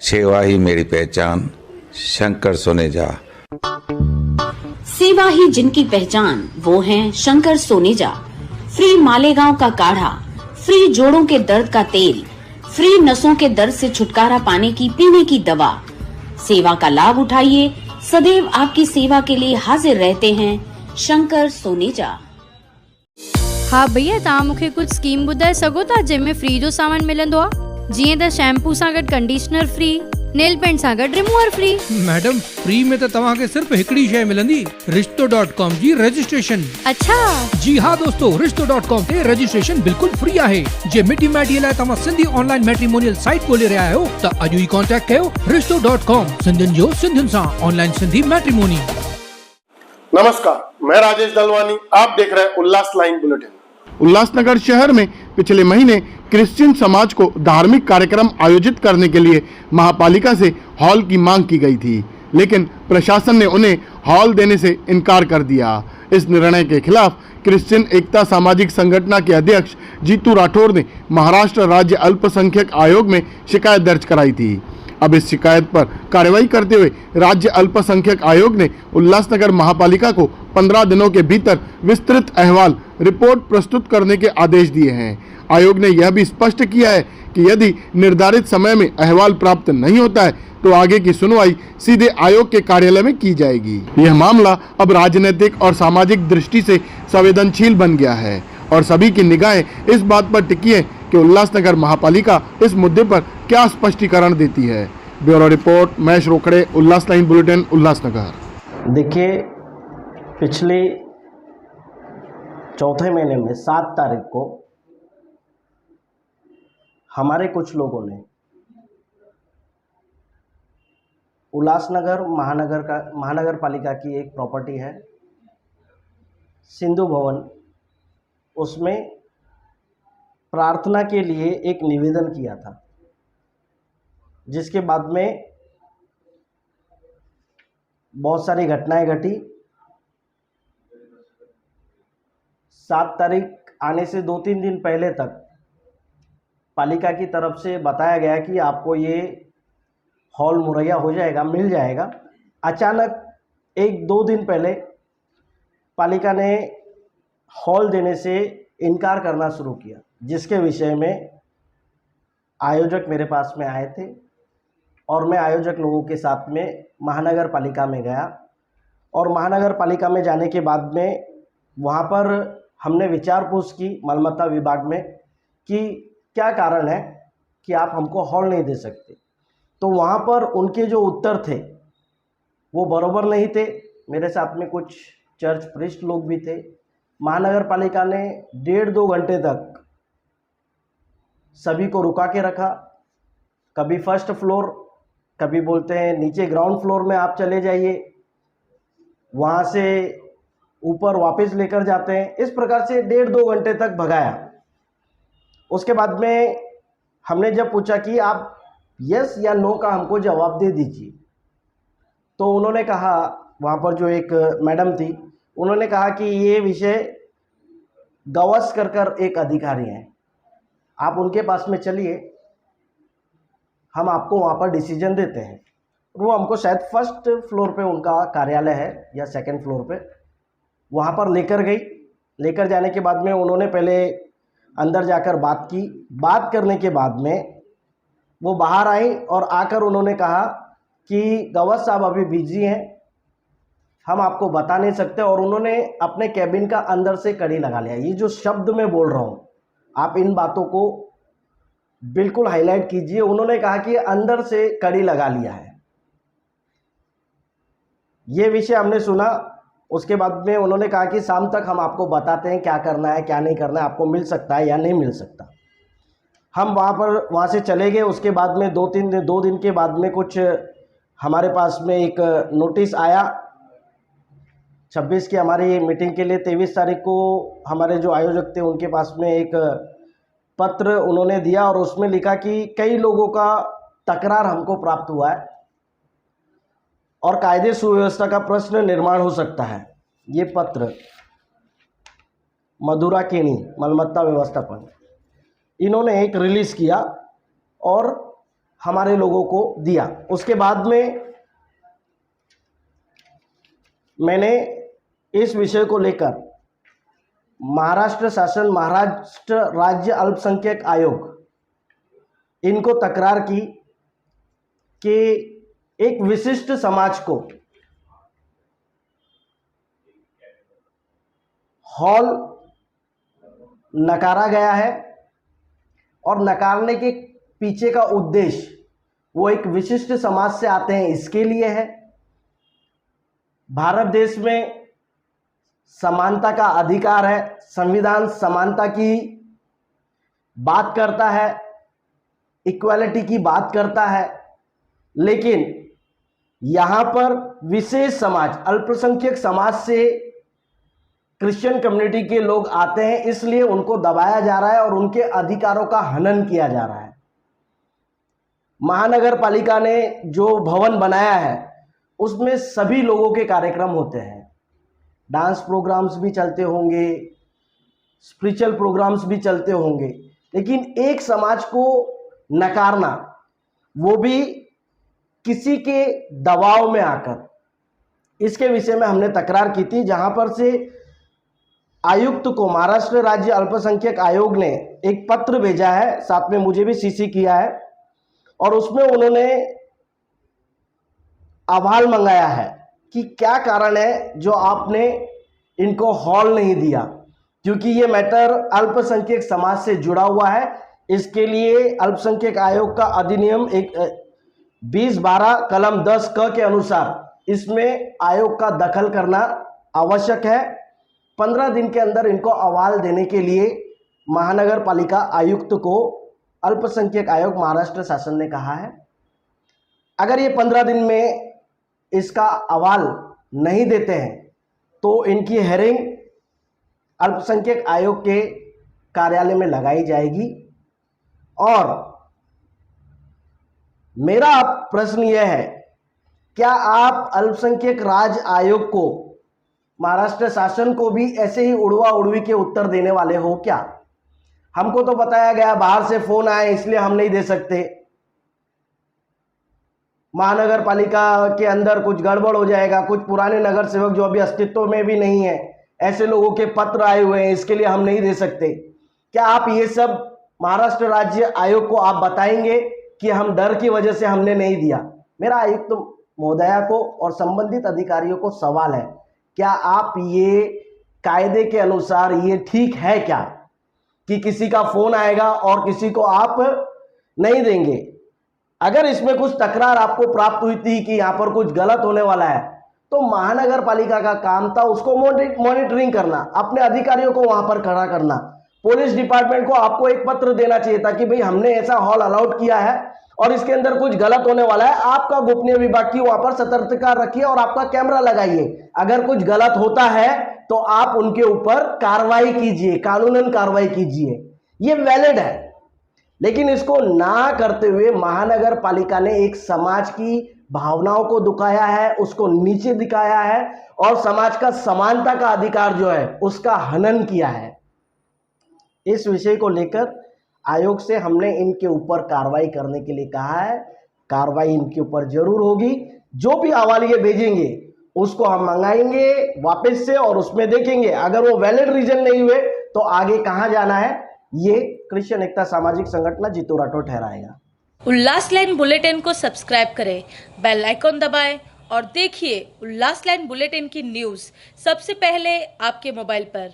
सेवा ही मेरी पहचान, शंकर सोनेजा। सेवा ही जिनकी पहचान, वो हैं शंकर सोनेजा। फ्री मालेगांव का काढ़ा, फ्री जोड़ों के दर्द का तेल, फ्री नसों के दर्द से छुटकारा पाने की पीने की दवा। सेवा का लाभ उठाइए, सदैव आपकी सेवा के लिए हाजिर रहते हैं शंकर सोनेजा। हाँ भैया, तव्हां मूंखे कुछ स्कीम ॿुधाए सघो था जंहिंमें फ्री जो सामान मिलंदो आहे? जीअं त शैम्पू सां गॾु कंडीशनर फ्री, नेल पेंट सां गॾु रिमूवर फ्री। मैडम, फ्री में तो तव्हांखे सिर्फ हिकड़ी शय मिलंदी, रिश्तो.com जी रजिस्ट्रेशन। अच्छा जी हाँ दोस्तों, रिश्तो.com ते रजिस्ट्रेशन बिल्कुल फ्री आहे। जे मिटी माइटीअ लाइ तव्हां सिंधी ऑनलाइन मैट्रिमोनियल साइट ॻोल्हे रहिया आहियो त अॼु ई कॉन्टेक्ट कयो रिश्तो.com, सिंधियुनि जो सिंधियुनि सां ऑनलाइन सिंधी मैट्रिमोनी। नमस्कार, मैं राजेश दलवानी, आप देख रहे हैं उल्लास लाइन बुलेटिन। उल्लासनगर शहर में पिछले महीने क्रिश्चियन समाज को धार्मिक कार्यक्रम आयोजित करने के लिए महापालिका से हॉल की मांग की गई थी, लेकिन प्रशासन ने उन्हें हॉल देने से इनकार कर दिया। इस निर्णय के खिलाफ क्रिश्चियन एकता सामाजिक संगठन के अध्यक्ष जीतू राठौर ने महाराष्ट्र राज्य अल्पसंख्यक आयोग में शिकायत दर्ज कराई थी। अब इस शिकायत पर कार्रवाई करते हुए राज्य अल्पसंख्यक आयोग ने उल्लासनगर महापालिका को 15 दिनों के भीतर विस्तृत अहवाल रिपोर्ट प्रस्तुत करने के आदेश दिए हैं। आयोग ने यह भी स्पष्ट किया है कि यदि निर्धारित समय में अहवाल प्राप्त नहीं होता है तो आगे की सुनवाई सीधे आयोग के कार्यालय में की जाएगी। यह मामला अब राजनीतिक और सामाजिक दृष्टि से संवेदनशील बन गया है और सभी की निगाहें इस बात पर टिकी है कि उल्लासनगर महापालिका इस मुद्दे पर क्या स्पष्टीकरण देती है। ब्यूरो रिपोर्ट, महेश रोकड़े, उल्लास लाइन बुलेटिन, उल्लासनगर। देखिए, पिछले चौथे महीने में 7 तारीख को हमारे कुछ लोगों ने उल्लासनगर महानगर पालिका की एक प्रॉपर्टी है सिंधु भवन, उसमें प्रार्थना के लिए एक निवेदन किया था, जिसके बाद में बहुत सारी घटनाएं घटी। 7 तारीख आने से 2-3 दिन पहले तक पालिका की तरफ से बताया गया कि आपको ये हॉल मुहैया हो जाएगा, मिल जाएगा। अचानक 1-2 दिन पहले पालिका ने हॉल देने से इनकार करना शुरू किया, जिसके विषय में आयोजक मेरे पास में आए थे और मैं आयोजक लोगों के साथ में महानगर पालिका में गया और महानगर पालिका में जाने के बाद में वहाँ पर हमने विचार पूछ की मालमत्ता विभाग में कि क्या कारण है कि आप हमको हॉल नहीं दे सकते। तो वहाँ पर उनके जो उत्तर थे वो बराबर नहीं थे। मेरे साथ में कुछ चर्च प्रीस्ट लोग भी थे। महानगर पालिका ने 1.5-2 घंटे तक सभी को रुका के रखा। कभी फर्स्ट फ्लोर, कभी बोलते हैं नीचे ग्राउंड फ्लोर में आप चले जाइए, वहाँ से ऊपर वापस लेकर जाते हैं। इस प्रकार से 1.5-2 घंटे तक भगाया। उसके बाद में हमने जब पूछा कि आप यस या नो का हमको जवाब दे दीजिए, तो उन्होंने कहा, वहाँ पर जो एक मैडम थी, उन्होंने कहा कि ये विषय गावस्कर एक अधिकारी हैं, आप उनके पास में चलिए, हम आपको वहाँ पर डिसीजन देते हैं। वो हमको शायद फर्स्ट फ्लोर पे उनका कार्यालय है या सेकंड फ्लोर पे, वहाँ पर लेकर गई। लेकर जाने के बाद में उन्होंने पहले अंदर जाकर बात की। बात करने के बाद में वो बाहर आई और आकर उन्होंने कहा कि गवस साहब अभी बिजी हैं, हम आपको बता नहीं सकते। और उन्होंने अपने कैबिन का अंदर से कड़ी लगा लिया। ये जो शब्द मैं बोल रहा हूँ, आप इन बातों को बिल्कुल हाईलाइट कीजिए। उन्होंने कहा कि अंदर से कड़ी लगा लिया है। ये विषय हमने सुना। उसके बाद में उन्होंने कहा कि शाम तक हम आपको बताते हैं क्या करना है क्या नहीं करना है, आपको मिल सकता है या नहीं मिल सकता। हम वहाँ से चले गए। उसके बाद में 2 दिन के बाद में कुछ हमारे पास में एक नोटिस आया 26 की हमारी मीटिंग के लिए। 23 तारीख को हमारे जो आयोजक थे उनके पास में एक पत्र उन्होंने दिया और उसमें लिखा कि कई लोगों का तकरार हमको प्राप्त हुआ है और कायदे सुव्यवस्था का प्रश्न निर्माण हो सकता है। ये पत्र मधुरा केनी, मालमत्ता व्यवस्थापन, इन्होंने एक रिलीज़ किया और हमारे लोगों को दिया। उसके बाद में मैंने इस विषय को लेकर महाराष्ट्र शासन, महाराष्ट्र राज्य अल्पसंख्यक आयोग इनको तकरार की कि एक विशिष्ट समाज को हॉल नकारा गया है और नकारने के पीछे का उद्देश्य वो एक विशिष्ट समाज से आते हैं इसके लिए है। भारत देश में समानता का अधिकार है, संविधान समानता की बात करता है, इक्वालिटी की बात करता है, लेकिन यहाँ पर विशेष समाज, अल्पसंख्यक समाज से क्रिश्चियन कम्युनिटी के लोग आते हैं, इसलिए उनको दबाया जा रहा है और उनके अधिकारों का हनन किया जा रहा है। महानगर पालिका ने जो भवन बनाया है उसमें सभी लोगों के कार्यक्रम होते हैं, डांस प्रोग्राम्स भी चलते होंगे, स्पिरिचुअल प्रोग्राम्स भी चलते होंगे, लेकिन एक समाज को नकारना, वो भी किसी के दबाव में आकर, इसके विषय में हमने तकरार की थी। जहां पर से आयुक्त को महाराष्ट्र राज्य अल्पसंख्यक आयोग ने एक पत्र भेजा है, साथ में मुझे भी सीसी किया है, और उसमें उन्होंने अहवाल मंगाया है कि क्या कारण है जो आपने इनको हॉल नहीं दिया, क्योंकि ये मैटर अल्पसंख्यक समाज से जुड़ा हुआ है। इसके लिए अल्पसंख्यक आयोग का अधिनियम 2012 कलम 10 क के अनुसार इसमें आयोग का दखल करना आवश्यक है। 15 दिन के अंदर इनको अहवाल देने के लिए महानगर पालिका आयुक्त को अल्पसंख्यक आयोग महाराष्ट्र शासन ने कहा है। अगर ये 15 दिन में इसका अहवाल नहीं देते हैं तो इनकी हेयरिंग अल्पसंख्यक आयोग के कार्यालय में लगाई जाएगी। और मेरा प्रश्न यह है, क्या आप अल्पसंख्यक राज्य आयोग को, महाराष्ट्र शासन को भी ऐसे ही उड़वा उड़वी के उत्तर देने वाले हो क्या? हमको तो बताया गया बाहर से फोन आए इसलिए हम नहीं दे सकते, महानगर पालिका के अंदर कुछ गड़बड़ हो जाएगा, कुछ पुराने नगर सेवक जो अभी अस्तित्व में भी नहीं है, ऐसे लोगों के पत्र आए हुए हैं, इसके लिए हम नहीं दे सकते। क्या आप ये सब महाराष्ट्र राज्य आयोग को आप बताएंगे कि हम डर की वजह से हमने नहीं दिया? मेरा आयुक्त महोदया को और संबंधित अधिकारियों को सवाल है, क्या आप ये कायदे के अनुसार ये ठीक है क्या कि किसी का फोन आएगा और किसी को आप नहीं देंगे? अगर इसमें कुछ तकरार आपको प्राप्त हुई थी कि यहाँ पर कुछ गलत होने वाला है, तो महानगर पालिका का काम था उसको मॉनिटरिंग करना, अपने अधिकारियों को वहां पर खड़ा करना। पुलिस डिपार्टमेंट को आपको एक पत्र देना चाहिए था कि भाई हमने ऐसा हॉल अलाउड किया है और इसके अंदर कुछ गलत होने वाला है, आपका गोपनीय विभाग की वहां पर सतर्कता रखिए और आपका कैमरा लगाइए। अगर कुछ गलत होता है तो आप उनके ऊपर कार्रवाई कीजिए, कानूनन कार्रवाई कीजिए, ये वैलिड है। लेकिन इसको ना करते हुए महानगर पालिका ने एक समाज की भावनाओं को दुखाया है, उसको नीचे दिखाया है और समाज का समानता का अधिकार जो है उसका हनन किया है। इस विषय को लेकर आयोग से हमने इनके ऊपर कार्रवाई करने के लिए कहा है। कार्रवाई इनके ऊपर जरूर होगी। जो भी अहवाल ये भेजेंगे उसको हम मंगाएंगे वापस से और उसमें देखेंगे, अगर वो वैलिड रीजन नहीं हुए तो आगे कहां जाना है ये क्रिश्चियन एकता सामाजिक संगठन जीतू राठौर ठहराएगा। उल्लास लाइन बुलेटिन को सब्सक्राइब करें, बेल आइकॉन दबाएं और देखिए उल्लास लाइन बुलेटिन की न्यूज़ सबसे पहले आपके मोबाइल पर।